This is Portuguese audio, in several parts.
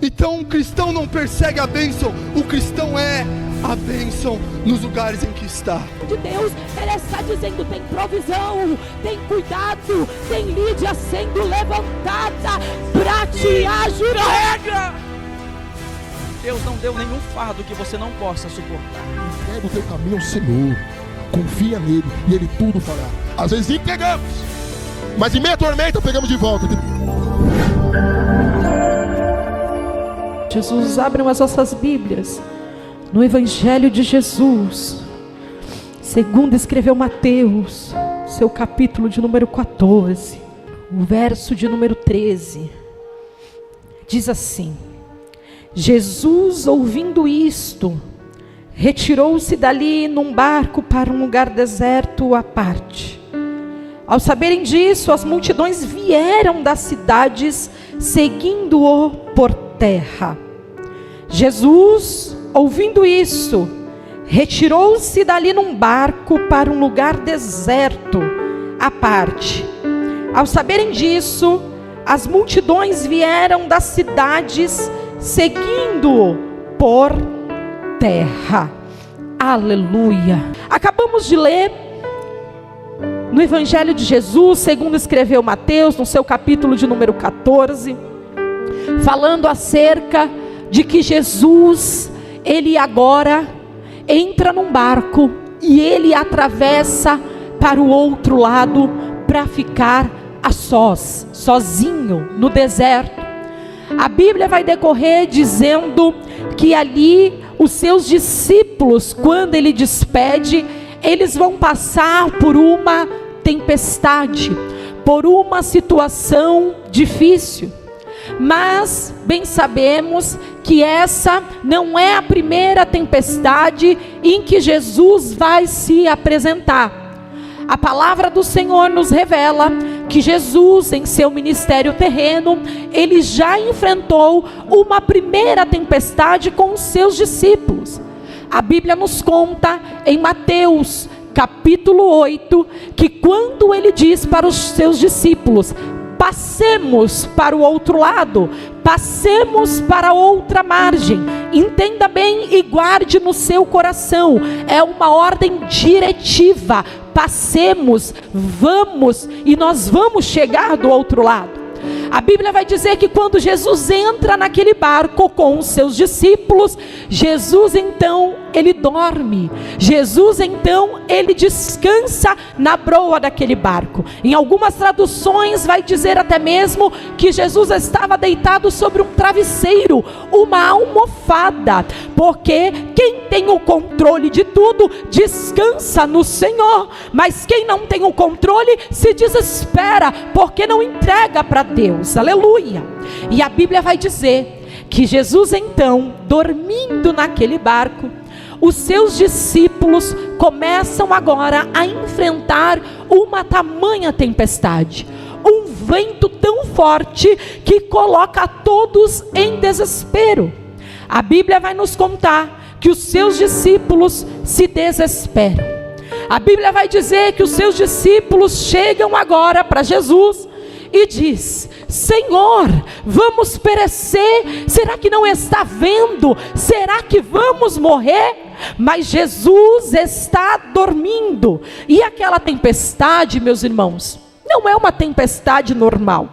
Então o cristão não persegue a bênção, o cristão é a bênção nos lugares em que está. De Deus, Ele está dizendo: tem provisão, tem cuidado, tem Lídia sendo levantada para te ajudar. Carrega! Deus não deu nenhum fardo que você não possa suportar. Entrega o teu caminho ao Senhor, confia nele e Ele tudo fará. Às vezes entregamos, mas em meia tormenta pegamos de volta. Jesus, abram as nossas Bíblias no Evangelho de Jesus, segundo escreveu Mateus, seu capítulo de número 14, o verso de número 13, diz assim: Jesus, ouvindo isto, retirou-se dali num barco para um lugar deserto à parte. Ao saberem disso, as multidões vieram das cidades, seguindo-o por terra. Jesus, ouvindo isso, retirou-se dali num barco para um lugar deserto à parte. Ao saberem disso, as multidões vieram das cidades, seguindo-o por terra. Aleluia. Acabamos de ler no Evangelho de Jesus, segundo escreveu Mateus, no seu capítulo de número 14, falando acerca de que Jesus, ele agora entra num barco e ele atravessa para o outro lado para ficar a sós, sozinho no deserto. A Bíblia vai decorrer dizendo que ali os seus discípulos, quando ele despede, eles vão passar por uma tempestade, por uma situação difícil. Mas bem sabemos que essa não é a primeira tempestade em que Jesus vai se apresentar. A palavra do Senhor nos revela que Jesus, em seu ministério terreno, ele já enfrentou uma primeira tempestade com os seus discípulos. A Bíblia nos conta em Mateus capítulo 8, que quando ele diz para os seus discípulos: passemos para o outro lado, passemos para outra margem. Entenda bem e guarde no seu coração, é uma ordem diretiva. Passemos, vamos, e nós vamos chegar do outro lado. A Bíblia vai dizer que quando Jesus entra naquele barco com os seus discípulos, Jesus então, ele dorme. Jesus então, ele descansa na proa daquele barco. Em algumas traduções vai dizer até mesmo que Jesus estava deitado sobre um travesseiro, uma almofada, porque quem tem o controle de tudo, descansa no Senhor. Mas quem não tem o controle, se desespera, porque não entrega para Deus. Aleluia. E a Bíblia vai dizer que Jesus então, dormindo naquele barco, os seus discípulos começam agora a enfrentar uma tamanha tempestade, um vento tão forte que coloca todos em desespero. A Bíblia vai nos contar que os seus discípulos se desesperam. A Bíblia vai dizer que os seus discípulos chegam agora para Jesus e diz: Senhor, vamos perecer, será que não está vendo? Será que vamos morrer? Mas Jesus está dormindo. E aquela tempestade, meus irmãos, não é uma tempestade normal,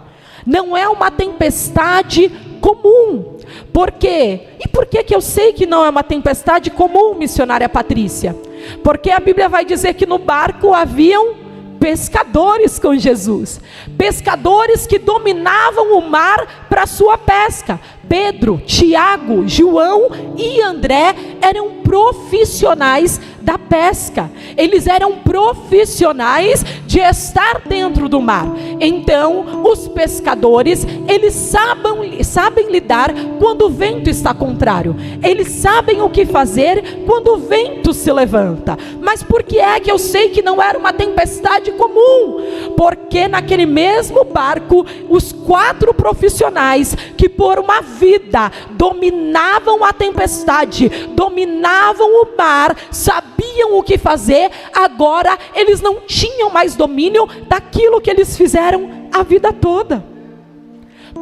não é uma tempestade comum. Por quê? E por que eu sei que não é uma tempestade comum, missionária Patrícia? Porque a Bíblia vai dizer que no barco haviam pescadores com Jesus, pescadores que dominavam o mar para sua pesca. Pedro, Tiago, João e André eram profissionais da pesca. Eles eram profissionais de estar dentro do mar. Então, os pescadores, eles sabem lidar quando o vento está contrário. Eles sabem o que fazer quando o vento se levanta. Mas por que é que eu sei que não era uma tempestade comum? Porque naquele mesmo barco, os 4 profissionais que por uma vida dominavam a tempestade, dominavam o mar, sabiam o que fazer, agora eles não tinham mais domínio daquilo que eles fizeram a vida toda.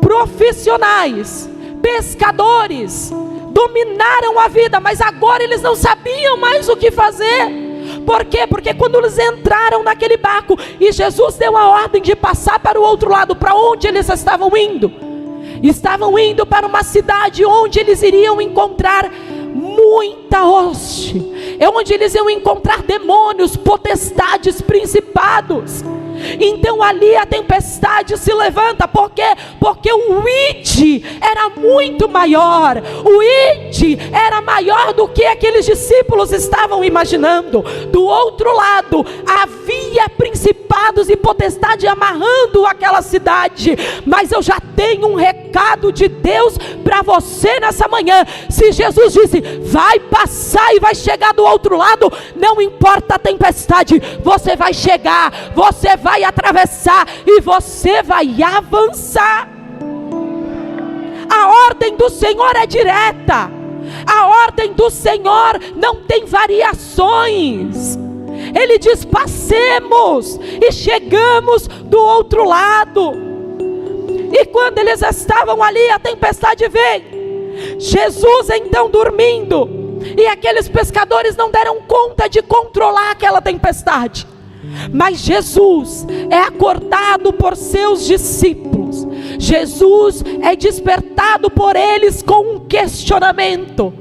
Profissionais, pescadores, dominaram a vida, mas agora eles não sabiam mais o que fazer. Por quê? Porque quando eles entraram naquele barco e Jesus deu a ordem de passar para o outro lado, para onde eles estavam indo? Estavam indo para uma cidade onde eles iriam encontrar muita hoste, é onde eles iam encontrar demônios, potestades, principados. Então ali a tempestade se levanta. Por quê? Porque o id era muito maior. O id era maior do que aqueles discípulos estavam imaginando. Do outro lado havia principados e potestade amarrando aquela cidade. Mas eu já tenho um recado de Deus para você nessa manhã. Se Jesus disse, vai passar e vai chegar do outro lado, não importa a tempestade, você vai chegar, você vai atravessar e você vai avançar. A ordem do Senhor é direta. A ordem do Senhor não tem variações. Ele diz, passemos e chegamos do outro lado. E quando eles estavam ali, a tempestade veio. Jesus então dormindo, e aqueles pescadores não deram conta de controlar aquela tempestade. Mas Jesus é acordado por seus discípulos. Jesus é despertado por eles com um questionamento,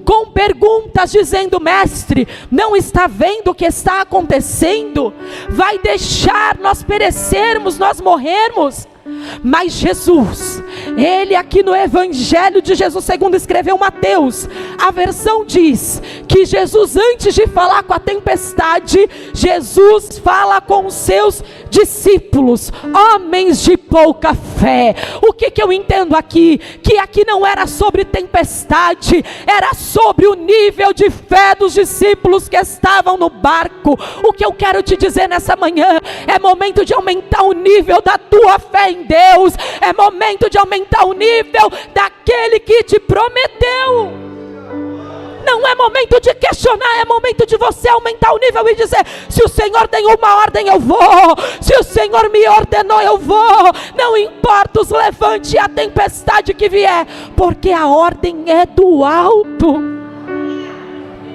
com perguntas dizendo, mestre, não está vendo o que está acontecendo? Vai deixar nós perecermos, nós morrermos? Mas Jesus, ele aqui no Evangelho de Jesus segundo escreveu Mateus, a versão diz que Jesus, antes de falar com a tempestade, Jesus fala com os seus discípulos, homens de pouca fé. O que eu entendo aqui? Que aqui não era sobre tempestade, era sobre o nível de fé dos discípulos que estavam no barco. O que eu quero te dizer nessa manhã, é momento de aumentar o nível da tua fé em Deus, é momento de aumentar o nível daquele que te prometeu. Não é momento de questionar, é momento de você aumentar o nível e dizer, se o Senhor tem uma ordem eu vou, se o Senhor me ordenou eu vou, não importa os levantes e a tempestade que vier, porque a ordem é do alto.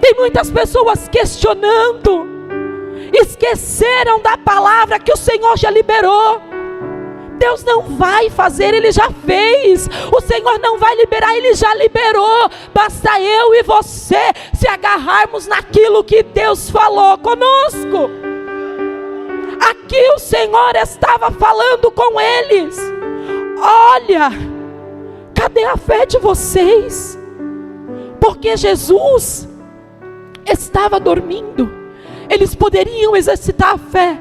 Tem muitas pessoas questionando, esqueceram da palavra que o Senhor já liberou. Deus não vai fazer, Ele já fez. O Senhor não vai liberar, Ele já liberou. Basta eu e você se agarrarmos naquilo que Deus falou conosco. Aqui o Senhor estava falando com eles. Olha, cadê a fé de vocês? Porque Jesus estava dormindo. Eles poderiam exercitar a fé,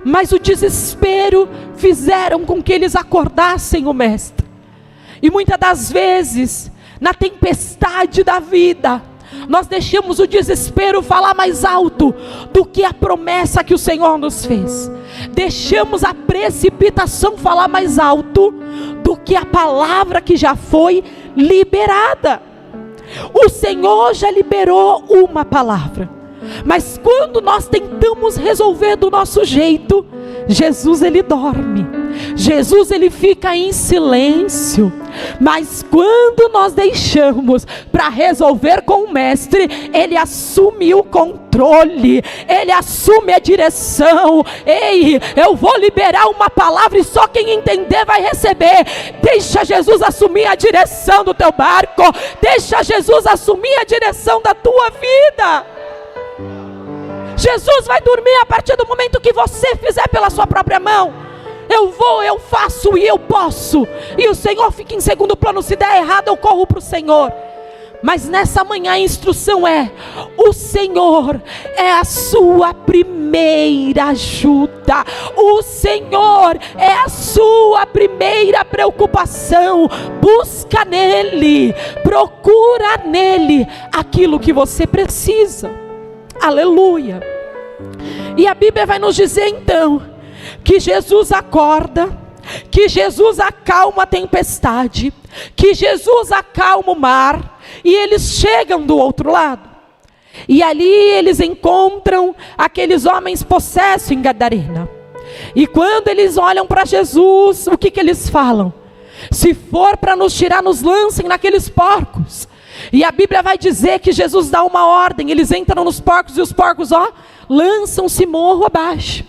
mas o desespero fizeram com que eles acordassem o mestre. E muitas das vezes, na tempestade da vida, nós deixamos o desespero falar mais alto do que a promessa que o Senhor nos fez. Deixamos a precipitação falar mais alto do que a palavra que já foi liberada. O Senhor já liberou uma palavra, mas quando nós tentamos resolver do nosso jeito, Jesus ele dorme, Jesus ele fica em silêncio. Mas quando nós deixamos para resolver com o mestre, ele assume o controle, ele assume a direção. Ei, eu vou liberar uma palavra e só quem entender vai receber. Deixa Jesus assumir a direção do teu barco, deixa Jesus assumir a direção da tua vida. Jesus vai dormir a partir do momento que você fizer pela sua própria mão. Eu vou, eu faço e eu posso. E o Senhor fica em segundo plano. Se der errado eu corro para o Senhor. Mas nessa manhã a instrução é: o Senhor é a sua primeira ajuda. O Senhor é a sua primeira preocupação. Busca nele, procura nele aquilo que você precisa. Aleluia. E a Bíblia vai nos dizer então que Jesus acorda, que Jesus acalma a tempestade, que Jesus acalma o mar, e eles chegam do outro lado. E ali eles encontram aqueles homens possessos em Gadarena. E quando eles olham para Jesus, o que eles falam? Se for para nos tirar, nos lancem naqueles porcos. E a Bíblia vai dizer que Jesus dá uma ordem, eles entram nos porcos e os porcos, lançam-se morro abaixo.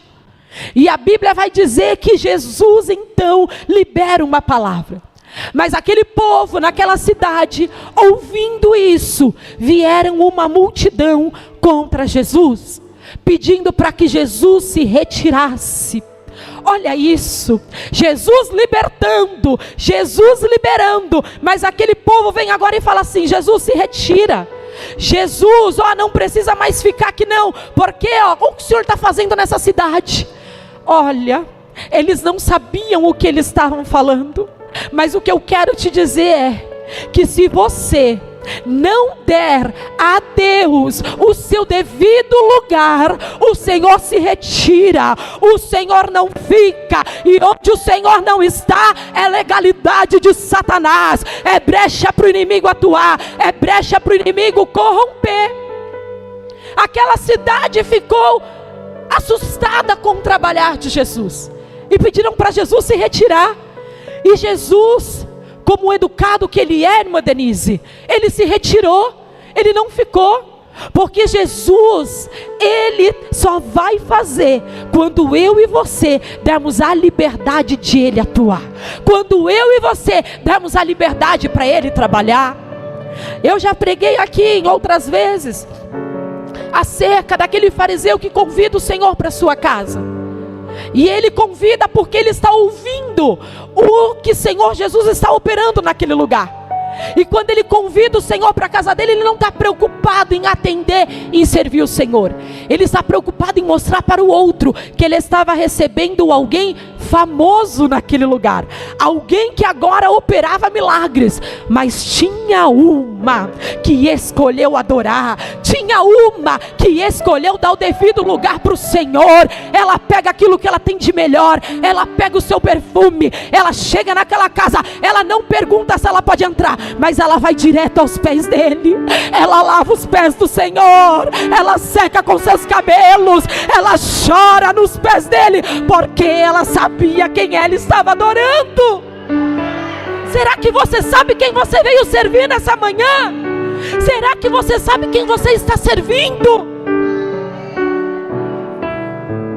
E a Bíblia vai dizer que Jesus então libera uma palavra. Mas aquele povo naquela cidade, ouvindo isso, vieram uma multidão contra Jesus, pedindo para que Jesus se retirasse. Olha isso, Jesus libertando, Jesus liberando, mas aquele povo vem agora e fala assim: Jesus, se retira. Jesus, não precisa mais ficar aqui não, porque o que o Senhor está fazendo nessa cidade? Olha, eles não sabiam o que eles estavam falando, mas o que eu quero te dizer é que se você não der a Deus o seu devido lugar, o Senhor se retira, o Senhor não fica, e onde o Senhor não está, é legalidade de Satanás, é brecha para o inimigo atuar, é brecha para o inimigo corromper. Aquela cidade ficou assustada com o trabalhar de Jesus, e pediram para Jesus se retirar, e Jesus, como o educado que ele é, irmã Denise, ele se retirou, ele não ficou, porque Jesus, ele só vai fazer quando eu e você dermos a liberdade de ele atuar, quando eu e você dermos a liberdade para ele trabalhar. Eu já preguei aqui em outras vezes acerca daquele fariseu que convida o Senhor para sua casa. E ele convida porque ele está ouvindo o que o Senhor Jesus está operando naquele lugar. E quando ele convida o Senhor para a casa dele, ele não está preocupado em atender e em servir o Senhor. Ele está preocupado em mostrar para o outro que ele estava recebendo alguém famoso naquele lugar, alguém que agora operava milagres. Mas tinha uma que escolheu adorar, tinha uma que escolheu dar o devido lugar para o Senhor. Ela pega aquilo que ela tem de melhor, ela pega o seu perfume, ela chega naquela casa, ela não pergunta se ela pode entrar, mas ela vai direto aos pés dele, ela lava os pés do Senhor, ela seca com seus cabelos, ela chora nos pés dele, porque ela sabia quem ela estava adorando. Será que você sabe quem você veio servir nessa manhã? Será que você sabe quem você está servindo?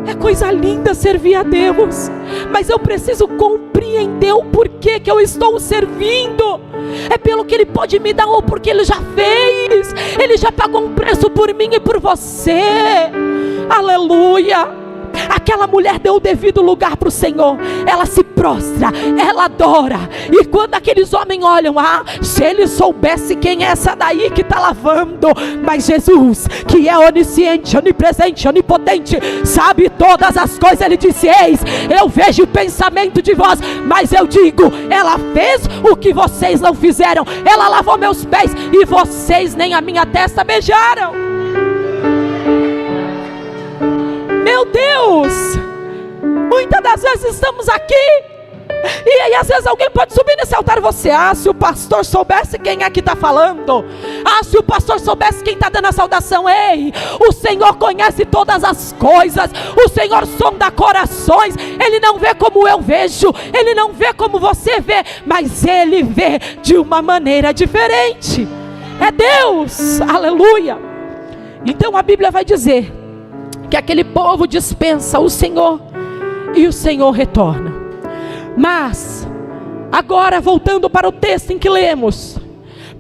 É coisa linda servir a Deus, mas eu preciso compreender o porquê que eu estou servindo. É pelo que Ele pode me dar ou porque Ele já fez. Ele já pagou um preço por mim e por você. Aleluia. Aquela mulher deu o devido lugar para o Senhor, ela se prostra, ela adora. E quando aqueles homens olham, se eles soubessem quem é essa daí que está lavando. Mas Jesus, que é onisciente, onipresente, onipotente, sabe todas as coisas, Ele disse: eis, eu vejo o pensamento de vós, mas eu digo, ela fez o que vocês não fizeram, ela lavou meus pés e vocês nem a minha testa beijaram. Meu Deus, muitas das vezes estamos aqui, e aí às vezes alguém pode subir nesse altar e você: se o pastor soubesse quem é que está falando, se o pastor soubesse quem está dando a saudação. Ei, o Senhor conhece todas as coisas, o Senhor sonda corações, Ele não vê como eu vejo, Ele não vê como você vê, mas Ele vê de uma maneira diferente. É Deus, aleluia. Então a Bíblia vai dizer que aquele povo dispensa o Senhor e o Senhor retorna. Mas agora voltando para o texto em que lemos,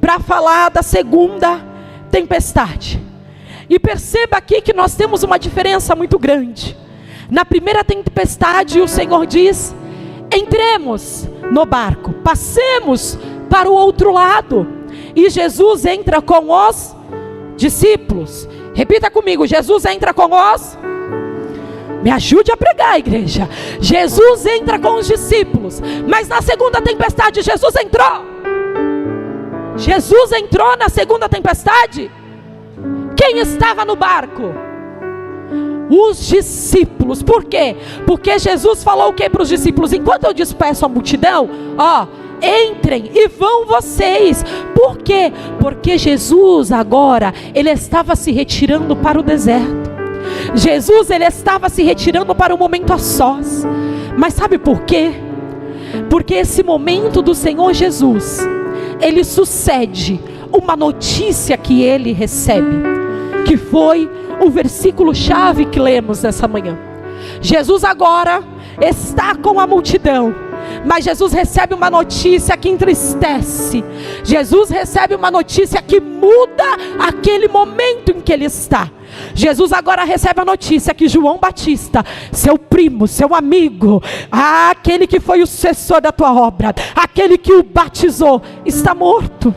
para falar da segunda tempestade, e perceba aqui que nós temos uma diferença muito grande. Na primeira tempestade o Senhor diz: entremos no barco, passemos para o outro lado, e Jesus entra com os discípulos. Repita comigo: Jesus entra com os... Me ajude a pregar, igreja. Jesus entra com os discípulos. Mas na segunda tempestade Jesus entrou. Jesus entrou na segunda tempestade. Quem estava no barco? Os discípulos. Por quê? Porque Jesus falou o que para os discípulos? Enquanto eu despeço a multidão, entrem e vão vocês. Por quê? Porque Jesus agora, Ele estava se retirando para o deserto. Jesus, Ele estava se retirando para um momento a sós. Mas sabe por quê? Porque esse momento do Senhor Jesus, ele sucede uma notícia que ele recebe, que foi o versículo chave que lemos nessa manhã. Jesus agora está com a multidão, mas Jesus recebe uma notícia que entristece. Jesus recebe uma notícia que muda aquele momento em que ele está. Jesus agora recebe a notícia que João Batista, seu primo, seu amigo, aquele que foi o sucessor da tua obra, aquele que o batizou, está morto.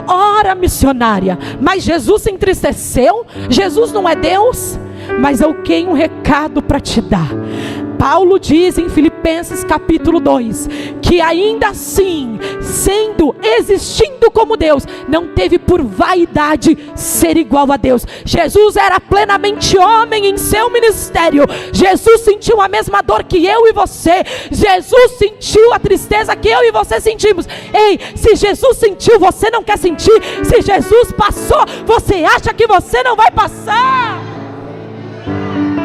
Ora, missionária, mas Jesus se entristeceu? Jesus não é Deus? Mas eu tenho um recado para te dar. Paulo diz em Filipenses capítulo 2, que ainda assim, existindo como Deus, não teve por vaidade ser igual a Deus. Jesus era plenamente homem em seu ministério. Jesus sentiu a mesma dor que eu e você. Jesus sentiu a tristeza que eu e você sentimos. Ei, se Jesus sentiu, você não quer sentir? Se Jesus passou, você acha que você não vai passar?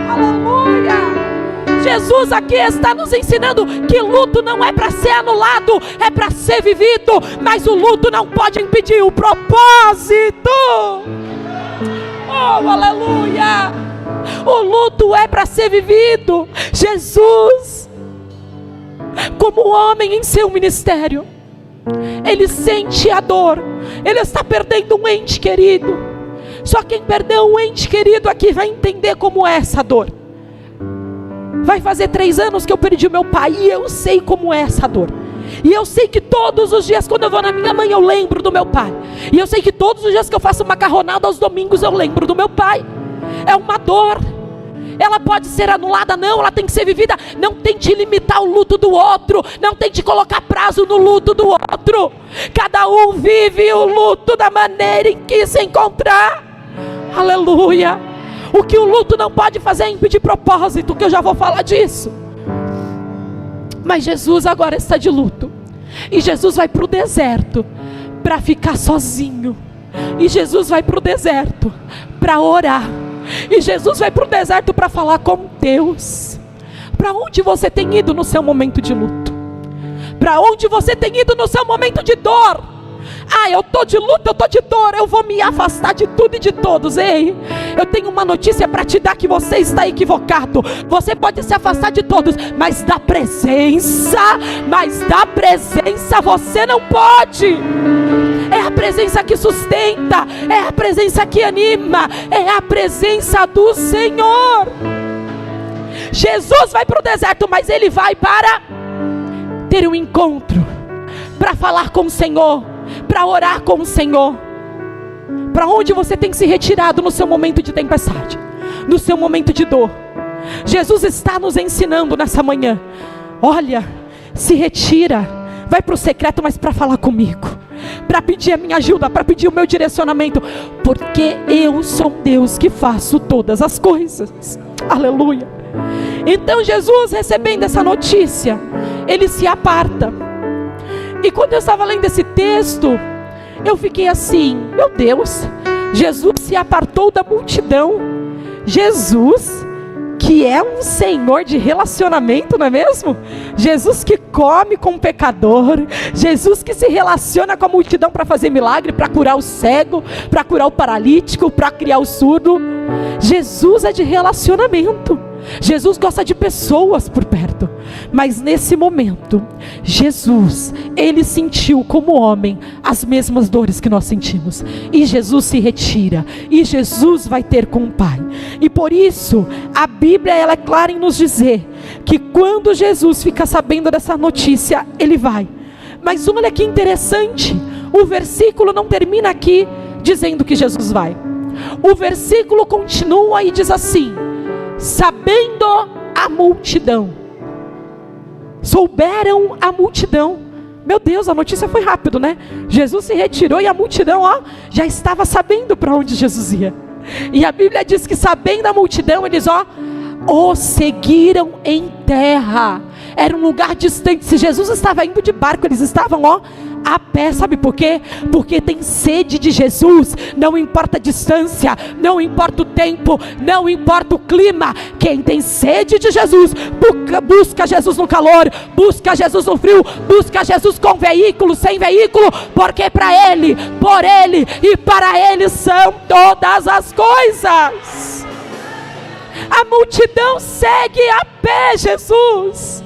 Aleluia! Jesus aqui está nos ensinando que luto não é para ser anulado, é para ser vivido. Mas o luto não pode impedir o propósito. Oh, aleluia! O luto é para ser vivido. Jesus, como homem em seu ministério, ele sente a dor. Ele está perdendo um ente querido. Só quem perdeu um ente querido aqui vai entender como é essa dor. Vai fazer 3 anos que eu perdi o meu pai, e eu sei como é essa dor. E eu sei que todos os dias quando eu vou na minha mãe eu lembro do meu pai. E eu sei que todos os dias que eu faço macarronada aos domingos eu lembro do meu pai. É uma dor. Ela pode ser anulada? Não, ela tem que ser vivida. Não tente limitar o luto do outro. Não tente colocar prazo no luto do outro. Cada um vive o luto da maneira em que se encontrar. Aleluia. O que o luto não pode fazer é impedir propósito, que eu já vou falar disso. Mas Jesus agora está de luto. E Jesus vai para o deserto para ficar sozinho. E Jesus vai para o deserto para orar. E Jesus vai para o deserto para falar com Deus. Para onde você tem ido no seu momento de luto? Para onde você tem ido no seu momento de dor? Ah, eu estou de luto, eu estou de dor, eu vou me afastar de tudo e de todos. Ei, eu tenho uma notícia para te dar, que você está equivocado. Você pode se afastar de todos, mas da presença você não pode. É a presença que sustenta, é a presença que anima, é a presença do Senhor. Jesus vai para o deserto, mas ele vai para ter um encontro, para falar com o Senhor, para orar com o Senhor. Para onde você tem se retirado no seu momento de tempestade, no seu momento de dor? Jesus está nos ensinando nessa manhã. Olha, se retira, vai para o secreto, mas para falar comigo, para pedir a minha ajuda, para pedir o meu direcionamento, porque eu sou um Deus que faço todas as coisas. Aleluia. Então Jesus, recebendo essa notícia, ele se aparta. E quando eu estava lendo esse texto, eu fiquei assim, meu Deus, Jesus se apartou da multidão. Jesus, que é um Senhor de relacionamento, não é mesmo? Jesus que come com o pecador, Jesus que se relaciona com a multidão para fazer milagre, para curar o cego, para curar o paralítico, para criar o surdo. Jesus é de relacionamento. Jesus gosta de pessoas por perto. Mas nesse momento, Jesus, ele sentiu como homem as mesmas dores que nós sentimos. E Jesus se retira. E Jesus vai ter com o Pai. E por isso, a Bíblia ela é clara em nos dizer que quando Jesus fica sabendo dessa notícia, ele vai. Mas olha que interessante, o versículo não termina aqui dizendo que Jesus vai. O versículo continua e diz assim: sabendo a multidão. Souberam a multidão. Meu Deus, a notícia foi rápido, né? Jesus se retirou e a multidão, já estava sabendo para onde Jesus ia. E a Bíblia diz que sabendo a multidão, eles, o seguiram em terra. Era um lugar distante. Se Jesus estava indo de barco, eles estavam, a pé, sabe por quê? Porque tem sede de Jesus. Não importa a distância, não importa o tempo, não importa o clima. Quem tem sede de Jesus, busca Jesus no calor, busca Jesus no frio, busca Jesus com veículo, sem veículo, porque para Ele, por Ele e para Ele são todas as coisas. A multidão segue a pé Jesus.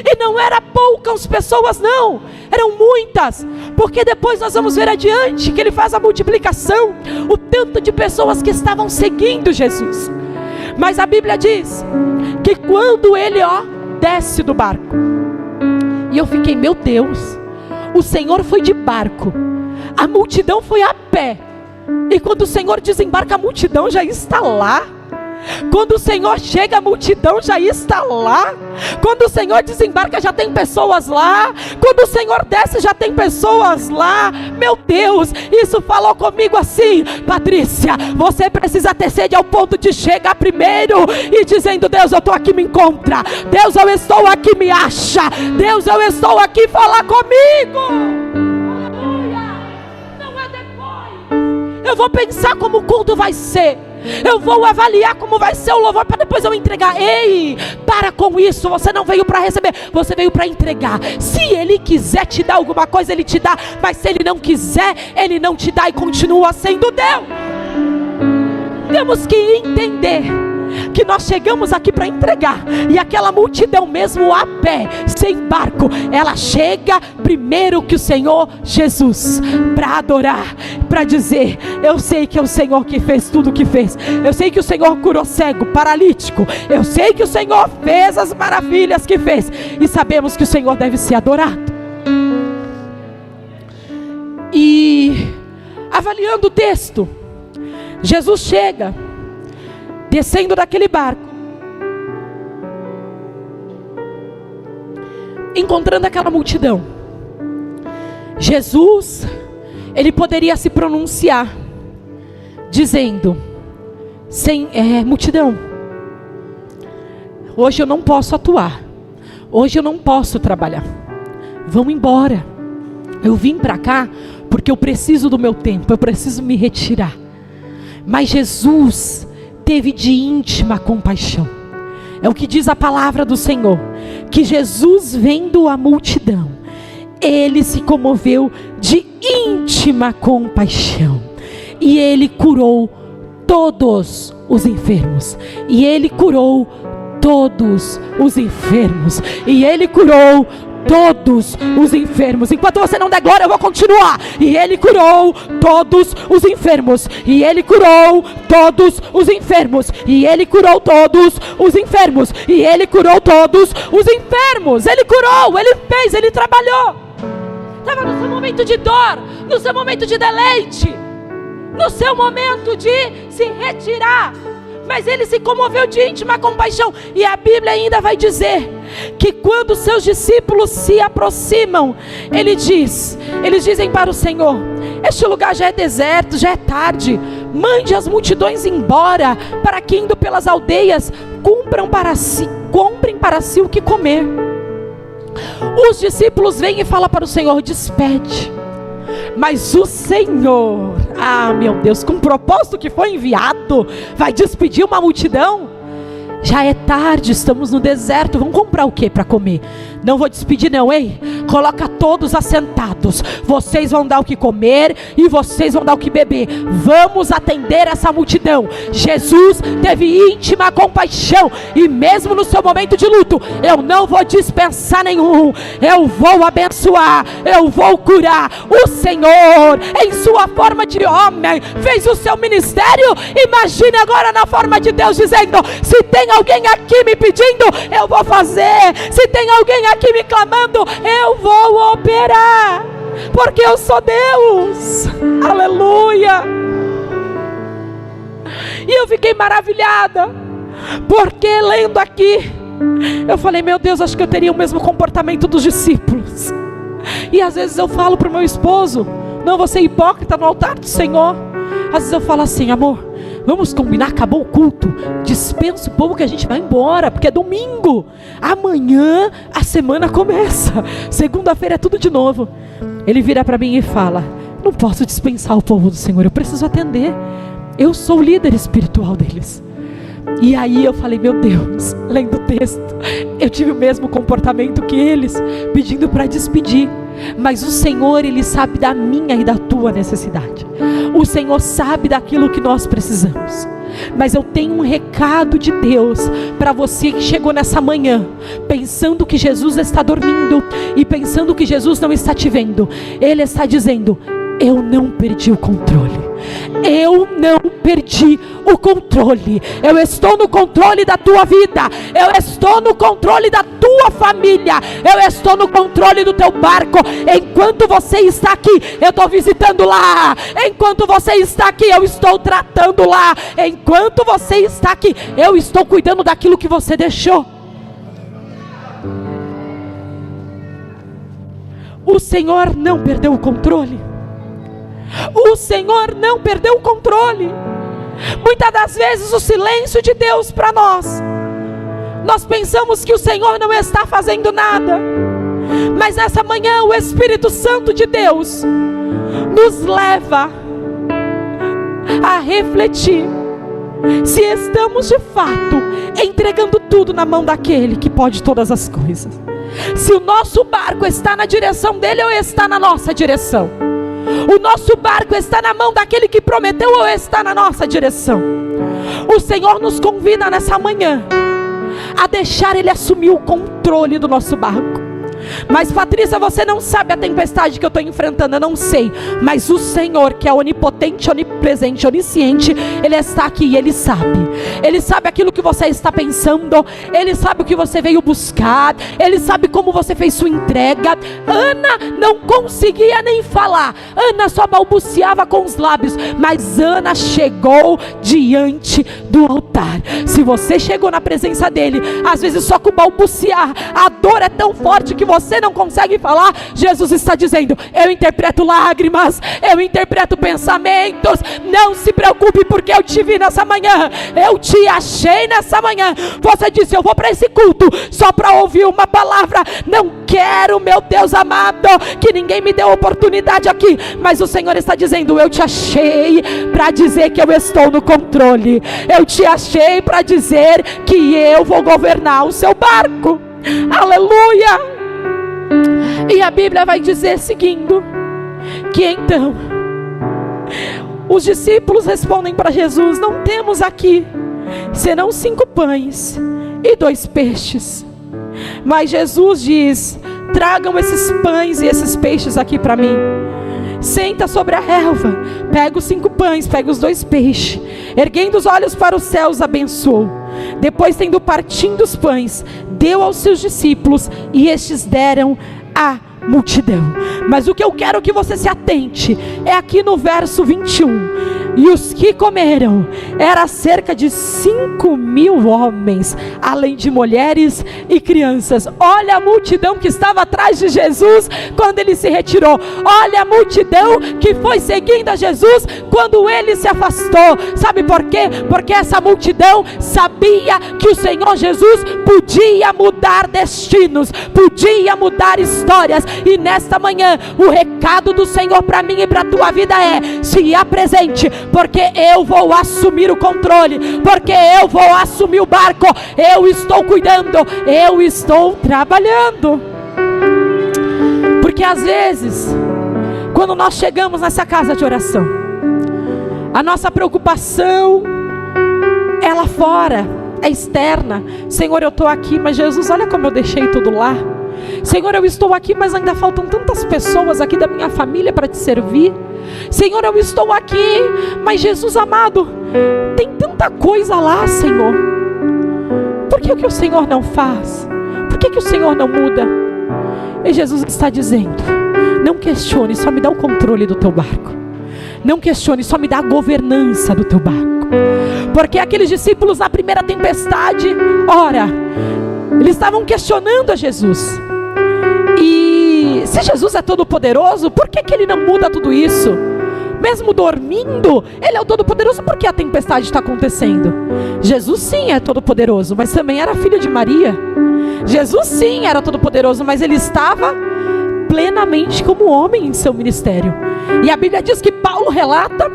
E não era poucas pessoas, não, eram muitas, porque depois nós vamos ver adiante que Ele faz a multiplicação, o tanto de pessoas que estavam seguindo Jesus. Mas a Bíblia diz que quando Ele desce do barco, e eu fiquei, meu Deus, o Senhor foi de barco, a multidão foi a pé, e quando o Senhor desembarca, a multidão já está lá. Quando o Senhor chega, a multidão já está lá. Quando o Senhor desembarca, já tem pessoas lá. Quando o Senhor desce, já tem pessoas lá. Meu Deus, isso falou comigo assim: Patrícia, você precisa ter sede ao ponto de chegar primeiro e dizendo: Deus, eu estou aqui, me encontra. Deus, eu estou aqui, me acha. Deus, eu estou aqui, fala comigo. Aleluia. Não é depois. Eu vou pensar como o culto vai ser. Eu vou avaliar como vai ser o louvor para depois eu entregar. Ei, para com isso. Você não veio para receber, você veio para entregar. Se Ele quiser te dar alguma coisa, Ele te dá. Mas se Ele não quiser, Ele não te dá e continua sendo Deus. Temos que entender que nós chegamos aqui para entregar. E aquela multidão mesmo a pé, sem barco, ela chega primeiro que o Senhor Jesus, para adorar, para dizer: eu sei que é o Senhor que fez tudo o que fez. Eu sei que o Senhor curou cego, paralítico. Eu sei que o Senhor fez as maravilhas que fez. E sabemos que o Senhor deve ser adorado. E avaliando o texto, Jesus chega descendo daquele barco, encontrando aquela multidão. Jesus, Ele poderia se pronunciar dizendo: multidão, hoje eu não posso atuar, hoje eu não posso trabalhar, vão embora. Eu vim para cá porque eu preciso do meu tempo, eu preciso me retirar. Mas Jesus teve de íntima compaixão. É o que diz a palavra do Senhor, que Jesus, vendo a multidão, Ele se comoveu de íntima compaixão, e Ele curou todos os enfermos. E Ele curou todos os enfermos. E Ele curou todos os enfermos. Enquanto você não der glória, eu vou continuar. E Ele curou todos os enfermos. E Ele curou todos os enfermos. E Ele curou todos os enfermos. E Ele curou todos os enfermos. Ele curou, Ele fez, Ele trabalhou. Estava no seu momento de dor, no seu momento de deleite, no seu momento de se retirar, mas Ele se comoveu de íntima compaixão. E a Bíblia ainda vai dizer que quando seus discípulos se aproximam, eles dizem para o Senhor: este lugar já é deserto, já é tarde, mande as multidões embora, para que, indo pelas aldeias, comprem para si o que comer. Os discípulos vêm e falam para o Senhor: despede. Mas o Senhor, meu Deus, com o propósito que foi enviado, vai despedir uma multidão? Já é tarde, estamos no deserto, vamos comprar o que para comer? Não vou despedir não, ei, coloca todos assentados, vocês vão dar o que comer e vocês vão dar o que beber, vamos atender essa multidão. Jesus teve íntima compaixão, e mesmo no seu momento de luto, eu não vou dispensar nenhum, eu vou abençoar, eu vou curar. O Senhor, em sua forma de homem, fez o seu ministério. Imagine agora na forma de Deus, dizendo: se tem alguém aqui me pedindo, eu vou fazer. Se tem alguém aqui me clamando, eu vou operar, porque eu sou Deus. Aleluia. E eu fiquei maravilhada, porque lendo aqui, eu falei: meu Deus, acho que eu teria o mesmo comportamento dos discípulos. E às vezes eu falo para o meu esposo: não vou ser hipócrita no altar do Senhor. Às vezes eu falo assim: amor, vamos combinar, acabou o culto, dispensa o povo que a gente vai embora, porque é domingo, amanhã a semana começa, segunda-feira é tudo de novo. ele vira para mim e fala: não posso dispensar o povo do Senhor, eu preciso atender. Eu sou o líder espiritual deles. E aí eu falei: meu Deus, lendo o texto, eu tive o mesmo comportamento que eles, pedindo para despedir. Mas o Senhor, Ele sabe da minha e da tua necessidade. O Senhor sabe daquilo que nós precisamos. Mas eu tenho um recado de Deus para você que chegou nessa manhã pensando que Jesus está dormindo e pensando que Jesus não está te vendo. Ele está dizendo: eu não perdi o controle. Eu não perdi o controle. Eu estou no controle da tua vida. Eu estou no controle da tua família. Eu estou no controle do teu barco. Enquanto você está aqui, eu estou visitando lá. Enquanto você está aqui, eu estou tratando lá. Enquanto você está aqui, eu estou cuidando daquilo que você deixou. O Senhor não perdeu o controle. O Senhor não perdeu o controle. Muitas das vezes o silêncio de Deus para nós pensamos que o Senhor não está fazendo nada. Mas nessa manhã o Espírito Santo de Deus nos leva a refletir se estamos de fato entregando tudo na mão daquele que pode todas as coisas. Se o nosso barco está na direção dele ou está na nossa direção. O nosso barco está na mão daquele que prometeu ou está na nossa direção. O Senhor nos convida nessa manhã a deixar Ele assumir o controle do nosso barco. Mas Patrícia, você não sabe a tempestade que eu estou enfrentando. Eu não sei, mas o Senhor, que é onipotente, onipresente, onisciente, Ele está aqui e Ele sabe. Ele sabe aquilo que você está pensando. Ele sabe o que você veio buscar. Ele sabe como você fez sua entrega. Ana não conseguia nem falar. Ana só balbuciava com os lábios. Mas Ana chegou diante do altar. Se você chegou na presença dele, às vezes só com balbuciar, a dor é tão forte que você não consegue falar. Jesus está dizendo: eu interpreto lágrimas, eu interpreto pensamentos. Não se preocupe, porque eu te vi nessa manhã, eu te achei nessa manhã. Você disse: eu vou para esse culto só para ouvir uma palavra. Não quero, meu Deus amado, que ninguém me dê oportunidade aqui. Mas o Senhor está dizendo: eu te achei para dizer que eu estou no controle. Eu te achei para dizer que eu vou governar o seu barco. Aleluia. E a Bíblia vai dizer seguindo, que então os discípulos respondem para Jesus: não temos aqui senão 5 pães e 2 peixes. Mas Jesus diz: tragam esses pães e esses peixes aqui para mim. Senta sobre a relva, pega os 5 pães, pega os 2 peixes, erguendo os olhos para os céus, abençoou. Depois, tendo partindo os pães, deu aos seus discípulos, e estes deram à multidão. Mas o que eu quero que você se atente é aqui no verso 21. E os que comeram era cerca de 5.000 homens, além de mulheres e crianças. Olha a multidão que estava atrás de Jesus quando ele se retirou. Olha a multidão que foi seguindo a Jesus quando ele se afastou. Sabe por quê? Porque essa multidão sabia que o Senhor Jesus podia mudar destinos, podia mudar histórias. E nesta manhã o recado do Senhor para mim e para a tua vida é: se apresente, porque eu vou assumir o controle, porque eu vou assumir o barco. Eu estou cuidando, eu estou trabalhando. Porque às vezes, quando nós chegamos nessa casa de oração, a nossa preocupação é lá fora, é externa. Senhor, eu estou aqui, mas Jesus, olha como eu deixei tudo lá. Senhor, eu estou aqui, mas ainda faltam tantas pessoas aqui da minha família para te servir. Senhor, eu estou aqui, mas Jesus amado, tem tanta coisa lá, Senhor. Por que o Senhor não faz? Por que o Senhor não muda? E Jesus está dizendo: não questione, só me dá o controle do teu barco. Não questione, só me dá a governança do teu barco. Porque aqueles discípulos na primeira tempestade, ora, eles estavam questionando a Jesus. E se Jesus é todo poderoso, por que ele não muda tudo isso? Mesmo dormindo, ele é o todo poderoso. Por que a tempestade está acontecendo? Jesus sim é todo poderoso, mas também era filho de Maria. Jesus sim era todo poderoso, mas ele estava plenamente como homem em seu ministério. E a Bíblia diz que Paulo relata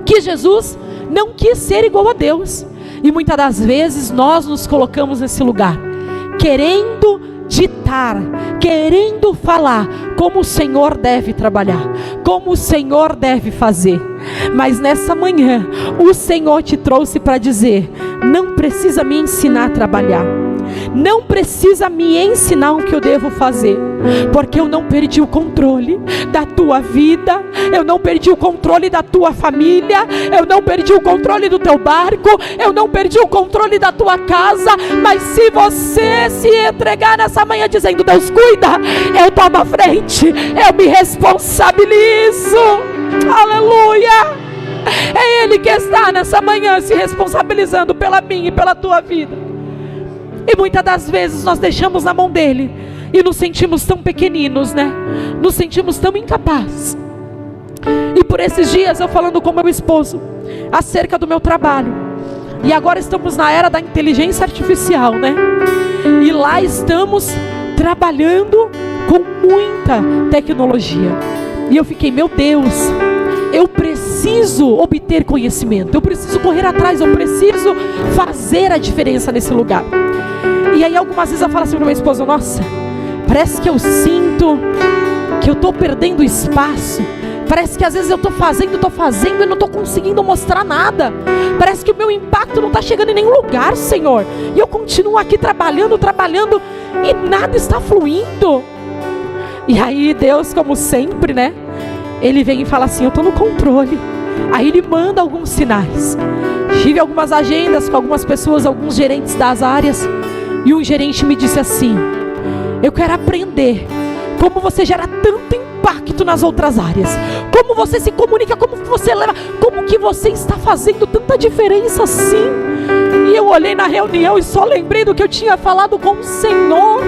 que Jesus não quis ser igual a Deus. E muitas das vezes nós nos colocamos nesse lugar, querendo ditar, querendo falar como o Senhor deve trabalhar, como o Senhor deve fazer. Mas nessa manhã o Senhor te trouxe para dizer: não precisa me ensinar a trabalhar, não precisa me ensinar o que eu devo fazer, porque eu não perdi o controle da tua vida, eu não perdi o controle da tua família, eu não perdi o controle do teu barco, eu não perdi o controle da tua casa. Mas se você se entregar nessa manhã dizendo: Deus, cuida, eu tomo a frente, eu me responsabilizo, aleluia. É Ele que está nessa manhã se responsabilizando pela minha e pela tua vida. E muitas das vezes nós deixamos na mão dele e nos sentimos tão pequeninos, né? Nos sentimos tão incapazes. E por esses dias eu falando com meu esposo acerca do meu trabalho, e agora estamos na era da inteligência artificial, né? E lá estamos trabalhando com muita tecnologia. E eu fiquei: meu Deus, eu preciso obter conhecimento, eu preciso correr atrás, eu preciso fazer a diferença nesse lugar. E aí algumas vezes eu falo assim para minha esposa: nossa, parece que eu sinto que eu estou perdendo espaço. Parece que às vezes eu estou fazendo e não estou conseguindo mostrar nada. Parece que o meu impacto não está chegando em nenhum lugar, Senhor. E eu continuo aqui trabalhando e nada está fluindo. E aí Deus, como sempre, né? Ele vem e fala assim: eu estou no controle. Aí Ele manda alguns sinais. Tive algumas agendas com algumas pessoas, alguns gerentes das áreas. E um gerente me disse assim: eu quero aprender como você gera tanto impacto nas outras áreas, como você se comunica, como que você leva, como que você está fazendo tanta diferença assim. E eu olhei na reunião e só lembrei do que eu tinha falado com o Senhor,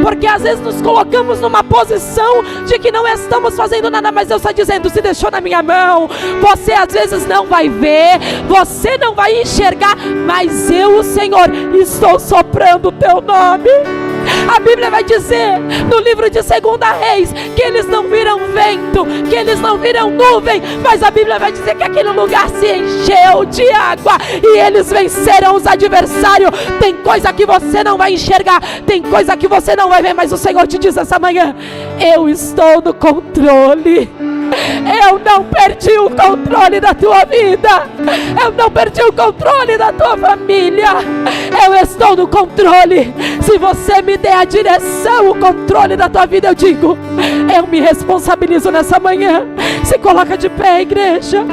porque às vezes nos colocamos numa posição de que não estamos fazendo nada, mas Deus está dizendo: se deixou na minha mão, você às vezes não vai ver, você não vai enxergar, mas eu, o Senhor, estou soprando o teu nome. A Bíblia vai dizer no livro de 2 Reis que eles não viram vento, que eles não viram nuvem, mas a Bíblia vai dizer que aquele lugar se encheu de água e eles venceram os adversários. Tem coisa que você não vai enxergar, tem coisa que você não vai ver, mas o Senhor te diz essa manhã: eu estou no controle. Eu não perdi o controle da tua vida, eu não perdi o controle da tua família, eu estou no controle. Se você me der a direção, o controle da tua vida, eu digo: eu me responsabilizo nessa manhã. Se coloca de pé, igreja.